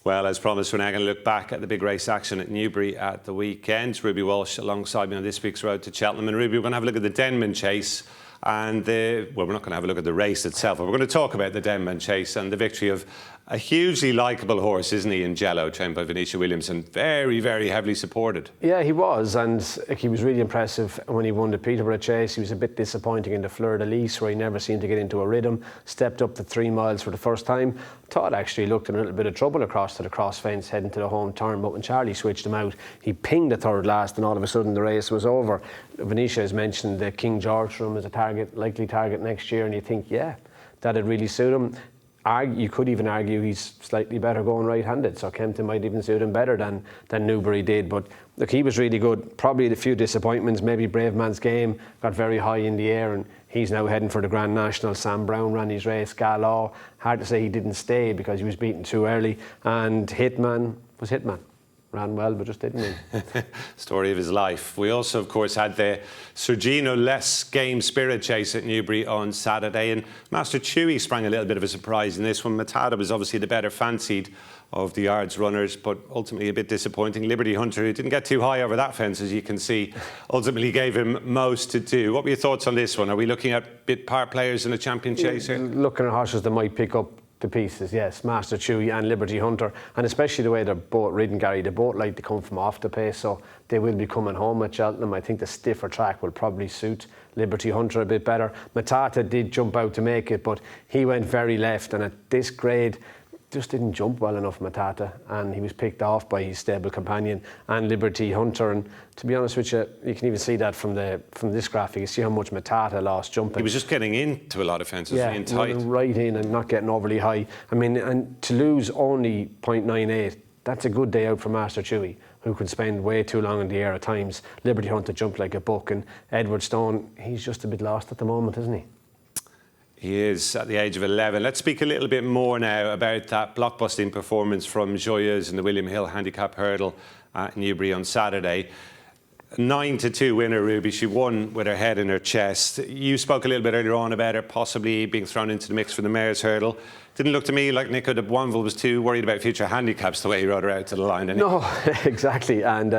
Well, as promised, we're now going to look back at the big race action at Newbury at the weekend. Ruby Walsh alongside me on this week's Road to Cheltenham. And Ruby, we're going to have a look at the Denman Chase. And well, we're not going to have a look at the race itself, but we're going to talk about the Denman Chase and the victory of a hugely likeable horse, isn't he, in Jello, trained by Venetia Williamson. Very, very heavily supported. Yeah, he was, and he was really impressive when he won the Peterborough Chase. He was a bit disappointing in the Fleur de Lis, where he never seemed to get into a rhythm. Stepped up to 3 miles for the first time. Thought actually looked in a little bit of trouble across to the cross fence, heading to the home turn, but when Charlie switched him out, he pinged the third last, and all of a sudden the race was over. Venetia has mentioned the King George room as a target, likely target next year, and you think, yeah, that'd really suit him. You could even argue he's slightly better going right-handed, so Kempton might even suit him better than Newbury did. But look, he was really good. Probably a few disappointments. Maybe Brave Man's Game got very high in the air, and He's now heading for the Grand National. Sam Brown ran his race. Galaw, hard to say he didn't stay because he was beaten too early. And Hitman ran well, but just didn't win. Story of his life. We also, of course, had the Sir Gino less game spirit chase at Newbury on Saturday, and Master Chewy sprang a little bit of a surprise in this one. Matata was obviously the better fancied of the yards runners, but ultimately a bit disappointing. Liberty Hunter, who didn't get too high over that fence, as you can see, ultimately gave him most to do. What were your thoughts on this one? Are we looking at bit part players in a champion chaser? Looking at horses that might pick up the pieces, yes, Master Chewy and Liberty Hunter, and especially the way they're both ridden, Gary. They both like to come from off the pace, so they will be coming home at Cheltenham. I think the stiffer track will probably suit Liberty Hunter a bit better. Matata did jump out to make it, but he went very left, and at this grade just didn't jump well enough, Matata, and he was picked off by his stable companion and Liberty Hunter. And to be honest with you, you can even see that from this graphic. You see how much Matata lost jumping. He was just getting into a lot of fences, being tight. Right in and not getting overly high. I mean, and to lose only 0.98, that's a good day out for Master Chewy, who can spend way too long in the air at times. Liberty Hunter jumped like a buck, and Edward Stone, he's just a bit lost at the moment, isn't he? He is at the age of 11. Let's speak a little bit more now about that blockbusting performance from Joyeuse in the William Hill Handicap Hurdle at Newbury on Saturday. 9-2 winner, Ruby. She won with her head in her chest. You spoke a little bit earlier on about her possibly being thrown into the mix for the Mares Hurdle. Didn't look to me like Nico de Boinville was too worried about future handicaps the way he rode her out to the line, didn't he? No, exactly. And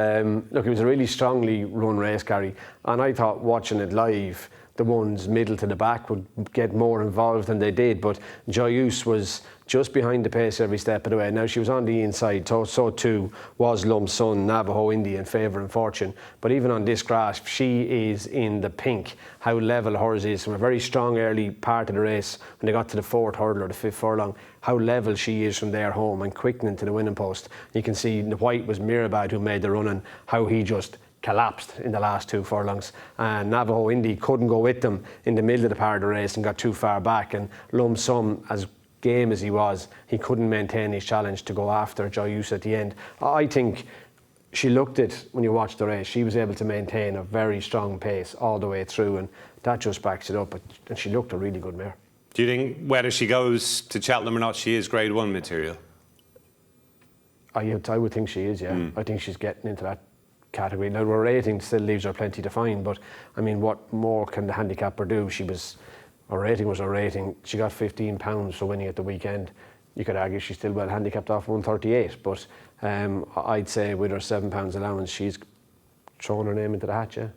look, it was a really strongly run race, Gary. And I thought watching it live, the ones middle to the back would get more involved than they did, but Joyeuse was just behind the pace every step of the way. Now she was on the inside, so too was Lump Sun, Navajo Indy and Favour and Fortune. But even on this graph, she is in the pink. How level hers is from a very strong early part of the race when they got to the 4th hurdle or the 5th furlong. How level she is from there home and quickening to the winning post. You can see the white was Mirabad who made the run, and how he just collapsed in the last 2 furlongs, and Navajo Indy couldn't go with them in the middle of the part of the race and got too far back, and Lump Sum, as game as he was, he couldn't maintain his challenge to go after Joyeuse at the end. I think she looked it when you watched the race. She was able to maintain a very strong pace all the way through, and that just backs it up, and she looked a really good mare. Do you think whether she goes to Cheltenham or not, she is grade 1 material? I would think she is, yeah. I think she's getting into that category. Now, her rating still leaves her plenty to find, but I mean, what more can the handicapper do? Her rating was her rating. She got £15 for winning at the weekend. You could argue she's still well handicapped off 138, but I'd say with her £7 allowance, she's thrown her name into the hat, yeah.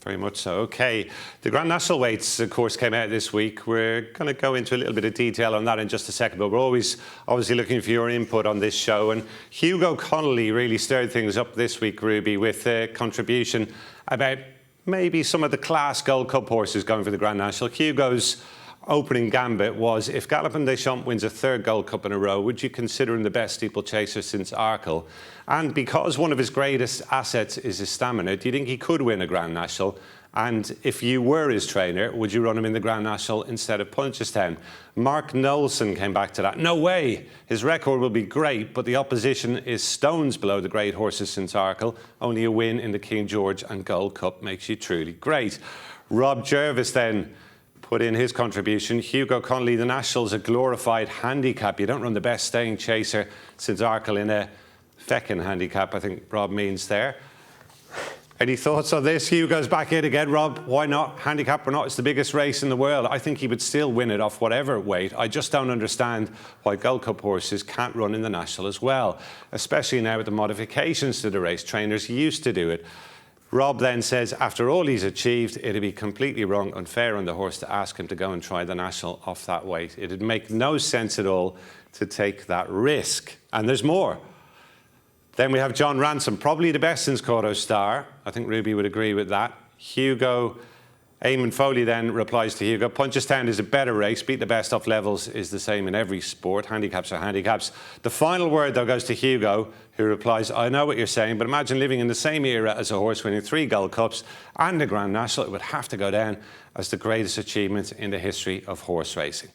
Very much so. Okay, the Grand National weights, of course, came out this week. We're going to go into a little bit of detail on that in just a second, but we're always obviously looking for your input on this show. And Hugo Connolly really stirred things up this week, Ruby, with a contribution about maybe some of the class Gold Cup horses going for the Grand National. Hugo's opening gambit was, if Galopin Des Champs wins a 3rd Gold Cup in a row, would you consider him the best steeplechaser since Arkle? And because one of his greatest assets is his stamina, do you think he could win a Grand National? And if you were his trainer, would you run him in the Grand National instead of Punchestown? Mark Knowlson came back to that. No way! His record will be great, but the opposition is stones below the great horses since Arkle. Only a win in the King George and Gold Cup makes you truly great. Rob Jervis then put in his contribution. Hugo Connolly, the National's a glorified handicap. You don't run the best staying chaser since Arkle in a feckin' handicap, I think Rob means there. Any thoughts on this? Hugo's back in again. Rob, why not? Handicap or not, it's the biggest race in the world. I think he would still win it off whatever weight. I just don't understand why Gold Cup horses can't run in the National as well, especially now with the modifications to the race. Trainers used to do it. Rob then says, after all he's achieved, it'd be completely wrong, unfair on the horse to ask him to go and try the National off that weight. It'd make no sense at all to take that risk. And there's more. Then we have John Ransom, probably the best since Cauto Star. I think Ruby would agree with that. Hugo, Eamon Foley then replies to Hugo, Punchestown is a better race. Beat the best off levels is the same in every sport. Handicaps are handicaps. The final word, though, goes to Hugo, who replies, I know what you're saying, but imagine living in the same era as a horse winning 3 Gold Cups and a Grand National. It would have to go down as the greatest achievement in the history of horse racing.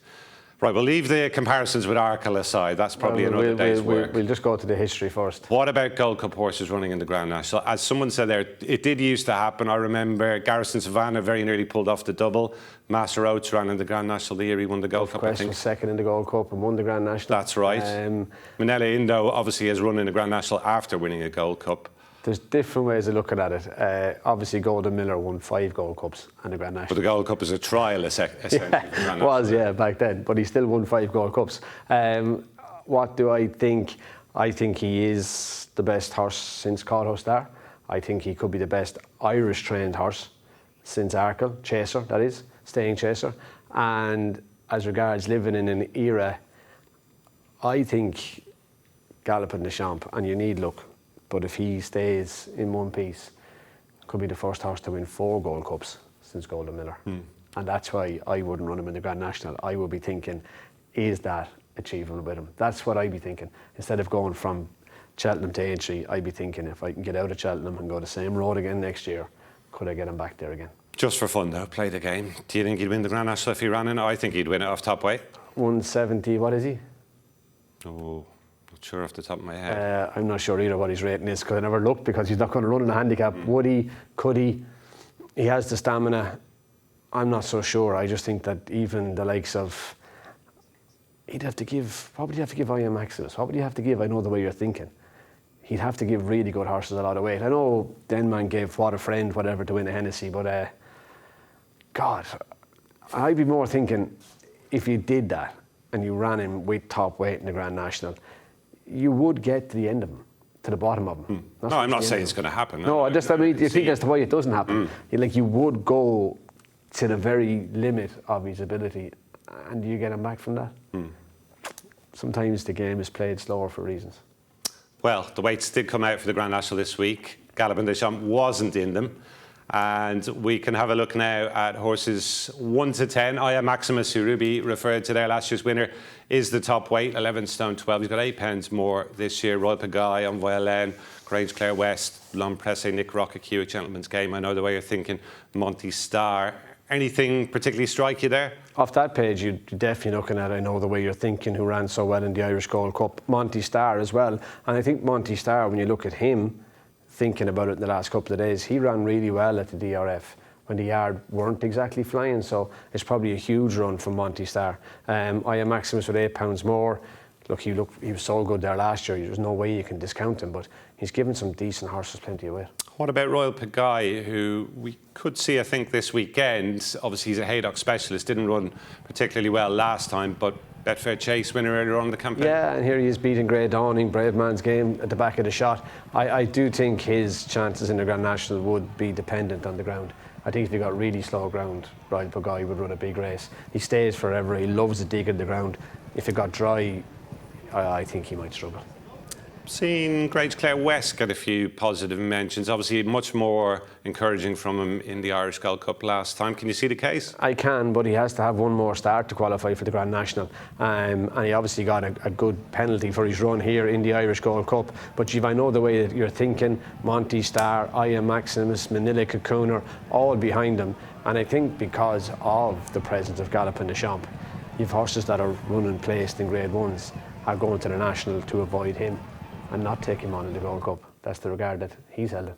Right, we'll leave the comparisons with Arkle aside. That's probably another day's work. We'll just go to the history first. What about Gold Cup horses running in the Grand National? As someone said there, it did used to happen. I remember Garrison Savannah very nearly pulled off the double. Master Oates ran in the Grand National the year he won the Gold Cup, I think. Was second in the Gold Cup and won the Grand National. That's right. Minella Indo obviously has run in the Grand National after winning a Gold Cup. There's different ways of looking at it. Obviously, Golden Miller won 5 Gold Cups and the Grand National. But the Gold Cup is a trial, essentially. Yeah, it was, yeah, back then. But he still won 5 Gold Cups. What do I think? I think he is the best horse since Cato Star. I think he could be the best Irish-trained horse since Arkle, chaser, that is, staying chaser. And as regards living in an era, I think Galopin Des Champs, and you need luck, but if he stays in one piece, could be the first horse to win 4 Gold Cups since Golden Miller. And that's why I wouldn't run him in the Grand National. I would be thinking, is that achievable with him? That's what I'd be thinking. Instead of going from Cheltenham to Aintree, I'd be thinking, if I can get out of Cheltenham and go the same road again next year, could I get him back there again? Just for fun though, play the game. Do you think he'd win the Grand National if he ran in? I think he'd win it off top weight. 170, what is he? Oh, not sure off the top of my head. I'm not sure either what his rating is, because I never looked, because he's not going to run in a handicap. Would he? Could he? He has the stamina. I'm not so sure. I just think that even the likes of, he'd have to give, what would you have to give I Am Maximus? What would you have to give? I know the way you're thinking. He'd have to give really good horses a lot of weight. I know Denman gave What a Friend, whatever, to win a Hennessy, but God, I'd be more thinking, if you did that and you ran him with top weight in the Grand National, you would get to the end of him, to the bottom of him. No, I'm not saying it's going to happen. No, I mean, you think that's the way it doesn't happen. You would go to the very limit of his ability, and you get him back from that. Sometimes the game is played slower for reasons. Well, the weights did come out for the Grand National this week. Galopin Des Champs wasn't in them. And we can have a look now at horses 1 to 10. I Am Maximus, who Ruby referred to there, last year's winner, is the top weight, 11 stone 12. He's got 8 pounds more this year. Royal Pagaille, Envoy Alain, Grange Clare West, L'Homme Pressé, Nick Rockacue, A Gentleman's Game. I know the way you're thinking. Monty Star. Anything particularly strike you there? Off that page, you're definitely looking at, I know the way you're thinking, who ran so well in the Irish Gold Cup. Monty Star as well. And I think Monty Star, when you look at him, thinking about it in the last couple of days, he ran really well at the DRF when the yard weren't exactly flying, so it's probably a huge run from Monty Star. I Am Maximus with 8 pounds more. He was so good there last year, there's no way you can discount him, but he's given some decent horses plenty of weight. What about Royal Pagaille, who we could see, I think, this weekend? Obviously, he's a Haydock specialist, didn't run particularly well last time, but Betfair Chase winner earlier on in the campaign. Yeah, and here he is beating Grey Dawning, Brave Man's Game at the back of the shot. I do think his chances in the Grand National would be dependent on the ground. I think if he got really slow ground, Royal Pagaille would run a big race. He stays forever, he loves to dig in the ground. If it got dry, I think he might struggle. Seen Grange Clare West get a few positive mentions. Obviously, much more encouraging from him in the Irish Gold Cup last time. Can you see the case? I can, but he has to have one more start to qualify for the Grand National. And he obviously got a good penalty for his run here in the Irish Gold Cup. But I know the way that you're thinking, Monty Star, I Am Maximus, Manila Cocooner, all behind him. And I think because of the presence of Galopin Des Champs, you've horses that are running placed in Grade 1s are going to the National to avoid him and not take him on in the Gold Cup. That's the regard that he's held in.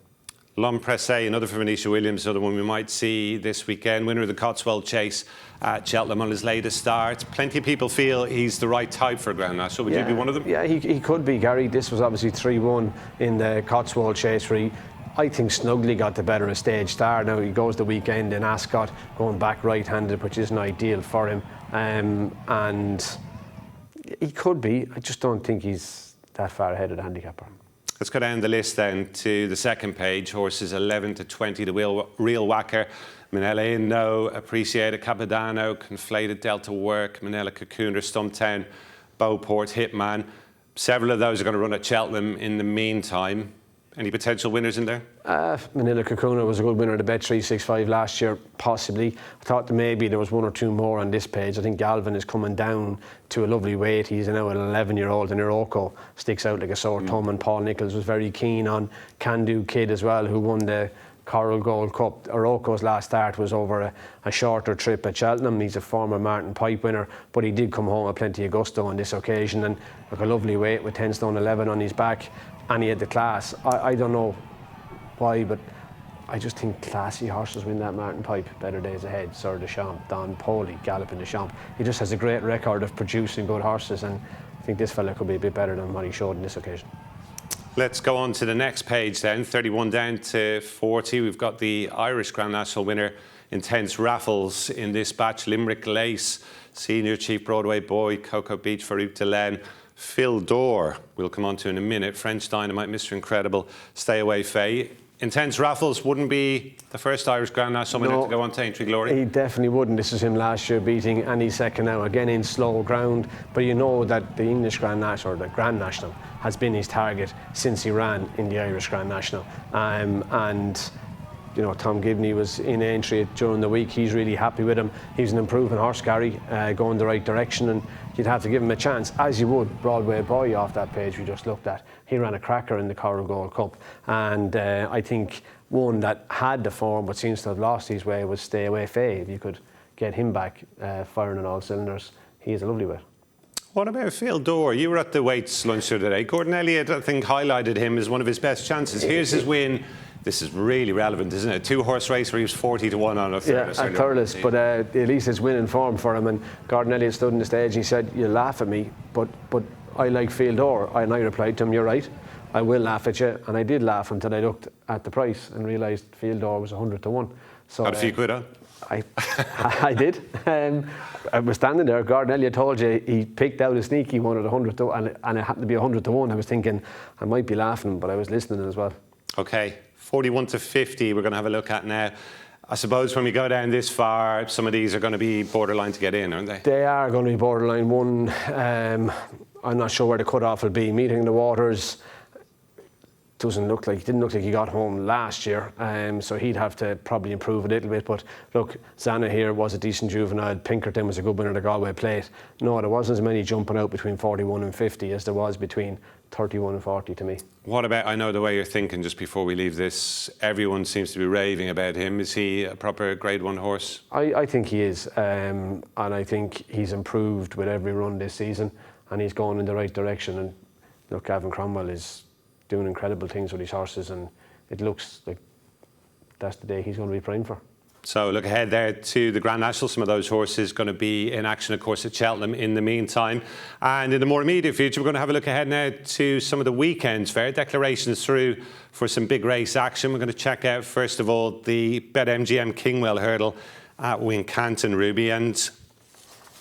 L'Homme Pressé, another from Anisha Williams, another one we might see this weekend. Winner of the Cotswold Chase at Cheltenham on his latest start. Plenty of people feel he's the right type for a Grand National. Would you be one of them? Yeah, he could be, Gary. This was obviously 3-1 in the Cotswold Chase where I think snugly got the better of Stage Star. Now he goes the weekend in Ascot, going back right-handed, which isn't ideal for him. And he could be. I just don't think he's that far ahead of the handicapper. Let's go down the list then to the second page. Horses 11 to 20, the Real Whacker, Minella Indo, Appreciated, Capodanno, Conflated, Delta Work, Manila Cocooner, Stumptown, Beauport, Hitman. Several of those are going to run at Cheltenham in the meantime. Any potential winners in there? Manila Cocooner was a good winner at the Bet365 last year, possibly. I thought that maybe there was 1 or 2 more on this page. I think Gavin is coming down to a lovely weight. He's now an 11-year-old, and Iroko sticks out like a sore thumb, and Paul Nichols was very keen on Can Do Kid as well, who won the Coral Gold Cup. Oroco's last start was over a shorter trip at Cheltenham. He's a former Martin Pipe winner, but he did come home with plenty of gusto on this occasion, and look, a lovely weight with 10 stone 11 on his back, and he had the class. I don't know why, but I just think classy horses win that Martin Pipe. Better days ahead. Sir Deschamps, Don Poley, Galloping Deschamps. He just has a great record of producing good horses, and I think this fella could be a bit better than what he showed on this occasion. Let's go on to the next page then. 31 down to 40. We've got the Irish Grand National winner, Intense Raffles in this batch. Limerick Lace, Senior Chief Broadway Boy, Cocoa Beach, Farouk Delaine, Phil Dore, we'll come on to in a minute, French Dynamite, Mr. Incredible, Stay Away Faye. Intense Raffles wouldn't be the first Irish Grand National winner to go on to Aintree Glory. He definitely wouldn't. This was him last year beating any second now, again in slow ground. But you know that the English Grand National, or the Grand National, has been his target since he ran in the Irish Grand National. And you know, Tom Gibney was in Aintree during the week. He's really happy with him. He's an improving horse, Gary, going the right direction, and you'd have to give him a chance, as you would Broadway Boy off that page we just looked at. He ran a cracker in the Coral Gold Cup, and I think one that had the form but seems to have lost his way was Stay Away Faye. If you could get him back firing on all cylinders, he is a lovely weight. What about Phil Dore? You were at the weights lunch today. Gordon Elliott, I think, highlighted him as one of his best chances. Here's his win. This is really relevant, isn't it? A 2-horse race where he was 40-1 on a Thurles. Yeah, at Thurles, but at least it's winning form for him. And Gordon Elliott stood on the stage and he said, "You laugh at me, but I like Phil Dore." And I replied to him, "You're right, I will laugh at you." And I did laugh until I looked at the price and realised Phil Dore was 100-1. So got a few quid on? I did. I was standing there. Gordon Elliott told you he picked out a sneaky one at 100-1, and it happened to be 100-1. I was thinking I might be laughing, but I was listening as well. Okay, 41 to 50 we're going to have a look at now. I suppose when we go down this far, some of these are going to be borderline to get in, aren't they? They are going to be borderline. One, I'm not sure where the cut-off will be. Meeting the Waters didn't look like he got home last year, so he'd have to probably improve a little bit. But look, Zana here was a decent juvenile. Pinkerton was a good winner of the Galway Plate. No, there wasn't as many jumping out between 41 and 50 as there was between 31 and 40 to me. What about, I know the way you're thinking just before we leave this, everyone seems to be raving about him. Is he a proper Grade 1 horse? I think he is, and I think he's improved with every run this season, and he's going in the right direction. And look, Gavin Cromwell is doing incredible things with his horses, and it looks like that's the day he's going to be praying for. So look ahead there to the Grand National. Some of those horses going to be in action, of course, at Cheltenham in the meantime. And in the more immediate future, we're going to have a look ahead now to some of the weekends fair declarations through for some big race action. We're going to check out, first of all, the BetMGM Kingmaker Hurdle at Wincanton, Ruby, and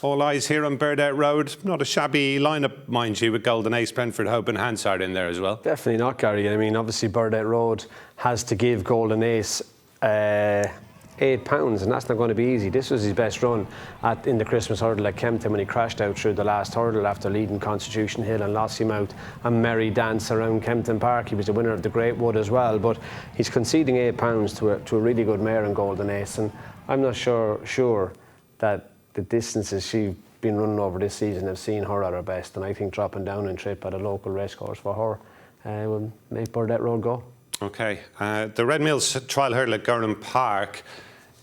all eyes here on Burdett Road. Not a shabby lineup, mind you, with Golden Ace, Brentford Hope and Hansard in there as well. Definitely not, Gary. I mean, obviously Burdett Road has to give Golden Ace £8, and that's not going to be easy. This was his best run in the Christmas hurdle at Kempton when he crashed out through the last hurdle after leading Constitution Hill and lost him out a merry dance around Kempton Park. He was the winner of the Great Wood as well, but he's conceding £8 to a really good mare in Golden Ace, and I'm not sure that the distances she's been running over this season have seen her at her best, and I think dropping down in trip at a local racecourse for her will make Burdett Road go. OK. The Red Mills Trial Hurdle at Gurnham Park,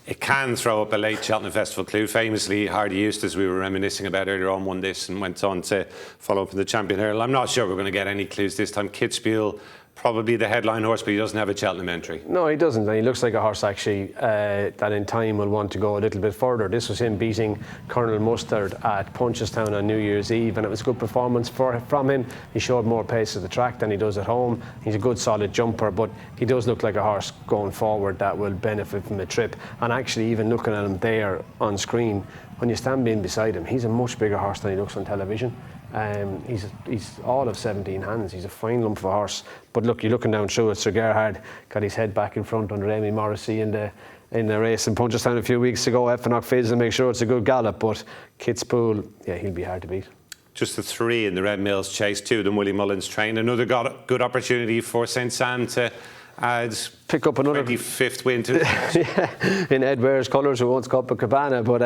it can throw up a late Cheltenham Festival clue. Famously, Hardy Eustace, we were reminiscing about earlier on, won this and went on to follow up in the Champion Hurdle. I'm not sure we're going to get any clues this time. Kitzbühel, probably the headline horse, but he doesn't have a Cheltenham entry. No, he doesn't, and he looks like a horse actually that in time will want to go a little bit further. This was him beating Colonel Mustard at Punchestown on New Year's Eve, and it was a good performance from him. He showed more pace at the track than he does at home. He's a good solid jumper, but he does look like a horse going forward that will benefit from a trip. And actually, even looking at him there on screen, when you stand being beside him, he's a much bigger horse than he looks on television. He's all of 17 hands. He's a fine lump of a horse. But look, you're looking down through it. Sir Gerhard got his head back in front under Amy Morrissey in the race in Punchestown a few weeks ago. Effenock fails to make sure it's a good gallop. But Kitzbühel, yeah, he'll be hard to beat. Just the three in the Red Mills Chase, two of them Willie Mullins trained. Another good opportunity for St Sam to pick up another 25th win to yeah, in Ed Ware's colours, who owns Copacabana. But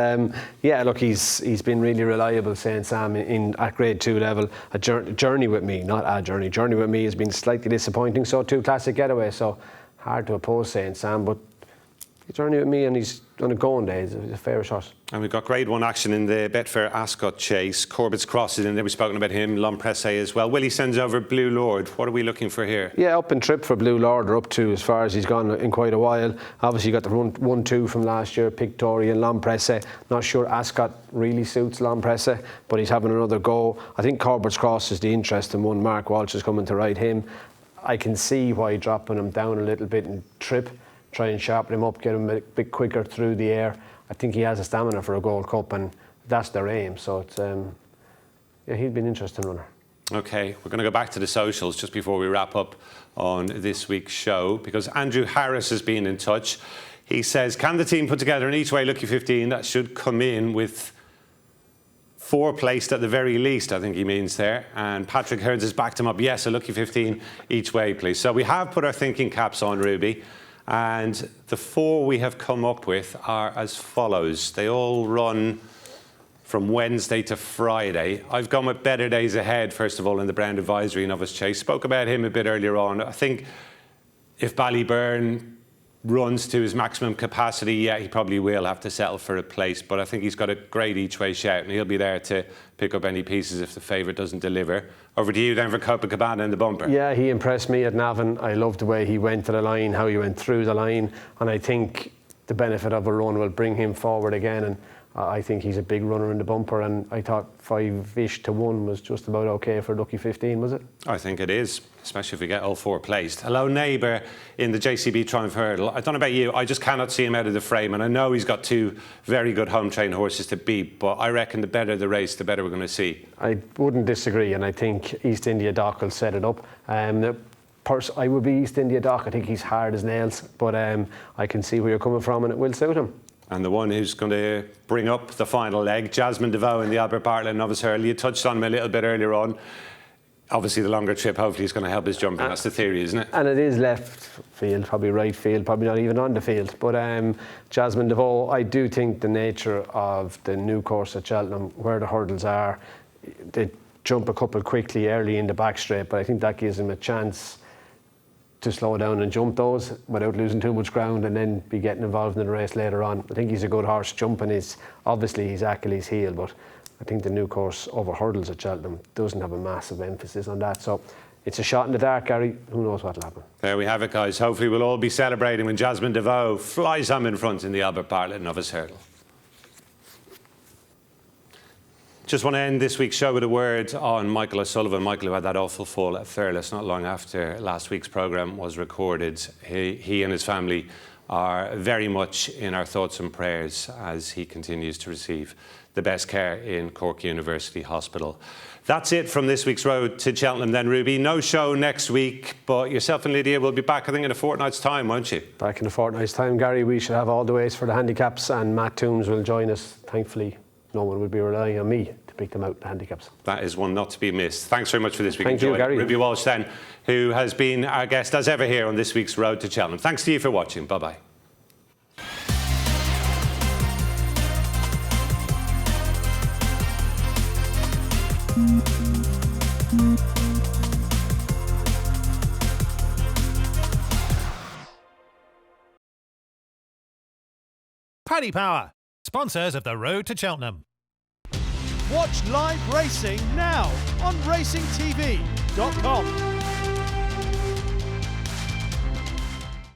yeah, look, he's been really reliable, St Sam, at Grade 2 level. A journey with me, not a journey. Journey with me has been slightly disappointing. So 2 classic getaways. So hard to oppose St. Sam, but he's journey with me and he's on a going day. He's a fair shot. And we've got grade 1 action in the Betfair Ascot Chase. Corbett's Cross is in there. We've spoken about him. L'Empresse as well. Willie sends over Blue Lord. What are we looking for here? Yeah, up and trip for Blue Lord, or up to as far as he's gone in quite a while. Obviously, you got the 1-2 from last year, Pictoria and L'Empresse. Not sure Ascot really suits L'Empresse, but he's having another go. I think Corbett's Cross is the interesting one. Mark Walsh is coming to ride him. I can see why dropping him down a little bit and trip, try and sharpen him up, get him a bit quicker through the air. I think he has a stamina for a Gold Cup, and that's their aim. So it's yeah, he'd be an interesting runner. Okay, we're going to go back to the socials just before we wrap up on this week's show, because Andrew Harris has been in touch. He says, can the team put together an each way lucky 15 that should come in with 4 placed at the very least, I think he means there. And Patrick Hearns has backed him up. Yes, a lucky 15 each way, please. So we have put our thinking caps on, Ruby. And the 4 we have come up with are as follows. They all run from Wednesday to Friday. I've gone with Better Days Ahead, first of all, in the Brown Advisory Novice Chase. Spoke about him a bit earlier on. I think if Ballyburn runs to his maximum capacity, yeah, he probably will have to settle for a place, but I think he's got a great each way shout and he'll be there to pick up any pieces if the favourite doesn't deliver. Over to you then for Copacabana in the bumper. Yeah, he impressed me at Navan. I loved the way he went to the line, how he went through the line, and I think the benefit of a run will bring him forward again, and I think he's a big runner in the bumper, and I thought 5-ish to 1 was just about okay for lucky 15, was it? I think it is, especially if we get all 4 placed. Hello, neighbour in the JCB Triumph Hurdle. I don't know about you, I just cannot see him out of the frame, and I know he's got 2 very good home-trained horses to beat, but I reckon the better the race, the better we're going to see. I wouldn't disagree, and I think East India Doc will set it up. I would be East India Doc. I think he's hard as nails, but I can see where you're coming from, and it will suit him. And the one who's going to bring up the final leg, Jasmine DeVoe in the Albert Bartlett Novice Hurdle. You touched on him a little bit earlier on. Obviously, the longer trip hopefully is going to help his jumping. That's the theory, isn't it? And it is left field, probably right field, probably not even on the field. But Jasmine DeVoe, I do think the nature of the new course at Cheltenham, where the hurdles are, they jump a couple quickly early in the back straight, but I think that gives him a chance to slow down and jump those without losing too much ground and then be getting involved in the race later on. I think he's a good horse. Jumping is obviously his Achilles heel, but I think the new course over hurdles at Cheltenham doesn't have a massive emphasis on that. So it's a shot in the dark, Gary. Who knows what'll happen? There we have it, guys. Hopefully we'll all be celebrating when Jasmine DeVoe flies home in front in the Albert Bartlett Novice Hurdle. Just want to end this week's show with a word on Michael O'Sullivan. Michael, who had that awful fall at Thurles not long after last week's programme was recorded. He and his family are very much in our thoughts and prayers as he continues to receive the best care in Cork University Hospital. That's it from this week's Road to Cheltenham then, Ruby. No show next week, but yourself and Lydia will be back, I think, in a fortnight's time, won't you? Back in a fortnight's time, Gary. We should have all the ways for the handicaps, and Matt Toombs will join us. Thankfully, no one will be relying on me to pick them out, the handicaps. That is one not to be missed. Thanks very much for this week. Thank you, Gary. Ruby Walsh then, who has been our guest as ever here on this week's Road to Cheltenham. Thanks to you for watching. Bye-bye. Paddy Power, sponsors of the Road to Cheltenham. Watch live racing now on racingtv.com.